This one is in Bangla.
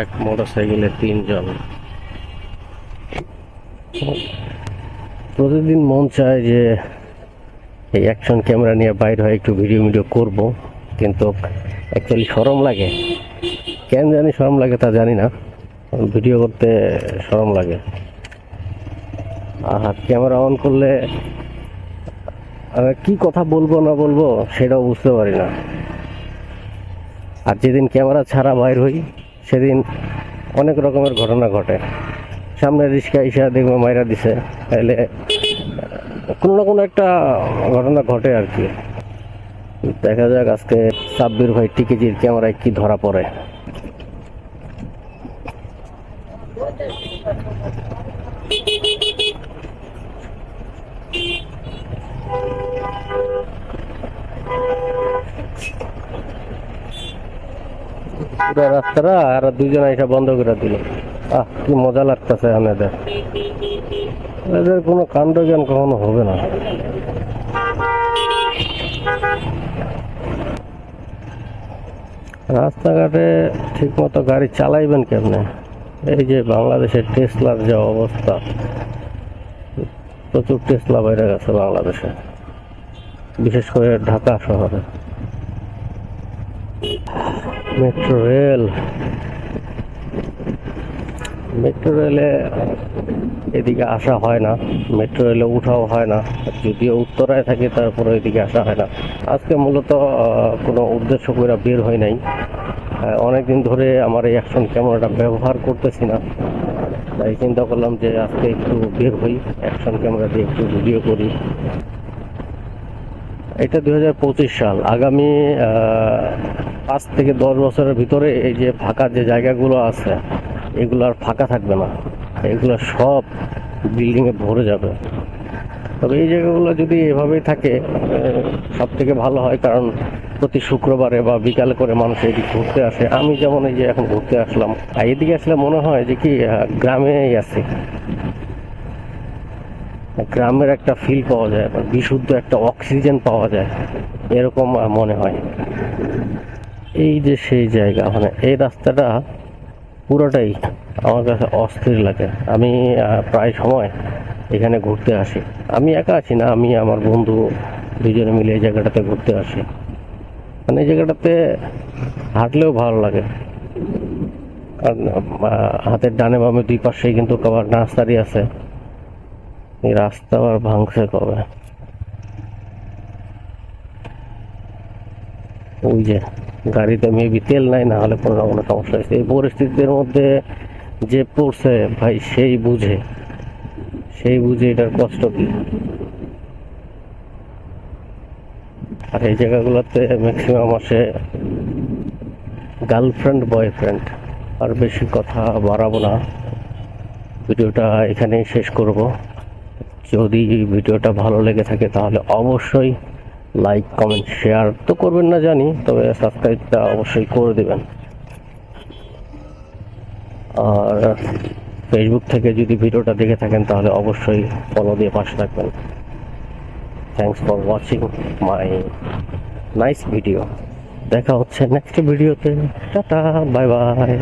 এক মোটরসাইকেলে 3 জন। প্রতিদিন মন চায় যে এই অ্যাকশন ক্যামেরা নিয়ে বাইর হয়ে একটু ভিডিও করব, কিন্তু অ্যাকচুয়ালি শরম লাগে। কেন জানি শরম লাগে তা জানি না, ভিডিও করতে শরম লাগে। আর ক্যামেরা অন করলে কি কথা বলবো না বলবো সেটাও বুঝতে পারি না। আর যেদিন ক্যামেরা ছাড়া বাইর হই সেদিন অনেক রকমের ঘটনা ঘটে। সামনে রিক্সা এসে দেখবো মাইরা দিছে, তাহলে কোনো না কোনো একটা ঘটনা ঘটে আর কি। দেখা যাক আজকে সাব্বির ভাই টিকেজির ক্যামেরায় কি ধরা পড়ে। পুরো রাস্তাটা আর দুইজন এসে বন্ধ করে দিল। কি মজা লাগতেছে আমাদের। এদের কোনো কাণ্ড জ্ঞান কখনো হবে না। রাস্তাঘাটে ঠিক মতো গাড়ি চালাইবেন কেমনে? এই যে বাংলাদেশের টেসলার যা অবস্থা, প্রচুর টেসলা বাইরে গেছে বাংলাদেশে, বিশেষ করে ঢাকা শহরে। মেট্রো রেলে এদিকে আসা হয় না, মেট্রো রেলে উঠাও হয় না। যদিও উত্তরায় থাকি তারপরে এদিকে আসা হয় না। আজকে মূলত কোনো উদ্দেশ্য করে বের হয় নাই। অনেকদিন ধরে আমার এই অ্যাকশন ক্যামেরাটা ব্যবহার করতেছি না, তাই চিন্তা করলাম যে আজকে একটু বের হই, অ্যাকশন ক্যামেরা দিয়ে একটু ভিডিও করি। এটা 2025 সাল। আগামী 5 থেকে 10 বছরের ভিতরে এই যে ফাঁকা যে জায়গাগুলো আছে এগুলো আর ফাঁকা থাকবে না, এগুলো সব বিল্ডিংয়ে ভরে যাবে। তবে এই জায়গাগুলো যদি এভাবেই থাকে সব থেকে ভালো হয়, কারণ প্রতি শুক্রবারে বা বিকালে করে মানুষ এদিকে ঘুরতে আসে। আমি যেমন এই যে এখন ঘুরতে আসলাম, আর এদিকে আসলে মনে হয় যে কি গ্রামেই আছি। গ্রামের একটা ফিল পাওয়া যায়, বিশুদ্ধ একটা অক্সিজেন পাওয়া যায়, এরকম মনে হয়। এই যে সেই জায়গা, মানে এই রাস্তাটা পুরোটাই আমার কাছে অস্থির লাগে। আমি প্রায় সময় এখানে ঘুরতে আসি। আমি একা আছি না, আমি আমার বন্ধু দুজনে মিলে এই জায়গাটাতে ঘুরতে আসি। মানে এই জায়গাটাতে হাঁটলেও ভালো লাগে, কারণ হাতের ডানে বামে দুই পাশেই কিন্তু আবার নার্সারি আছে। এই রাস্তা আবার ভাঙছে কবে? ওই যে গাড়িতে মেবি তেল নাই, না হলে কোনো না কোনো সমস্যা হয়েছে। এই পরিস্থিতির মধ্যে যে পড়ছে ভাই সেই বুঝে এটার কষ্ট কি। আর এই জায়গাগুলোতে ম্যাক্সিমাম আসে গার্লফ্রেন্ড বয়ফ্রেন্ড। আর বেশি কথা বাড়াবো না, ভিডিওটা এখানেই শেষ করব। যদি ভিডিওটা ভালো লেগে থাকে তাহলে অবশ্যই লাইক কমেন্ট শেয়ার তো করবেন না জানি, তবে সাবস্ক্রাইবটা অবশ্যই করে দেবেন। আর ফেসবুক থেকে যদি ভিডিওটা দেখে থাকেন তাহলে অবশ্যই ফলো দিয়ে পাশে থাকবেন। Thanks for watching my nice video. দেখা হচ্ছে নেক্সট ভিডিওতে। Tata, bye bye.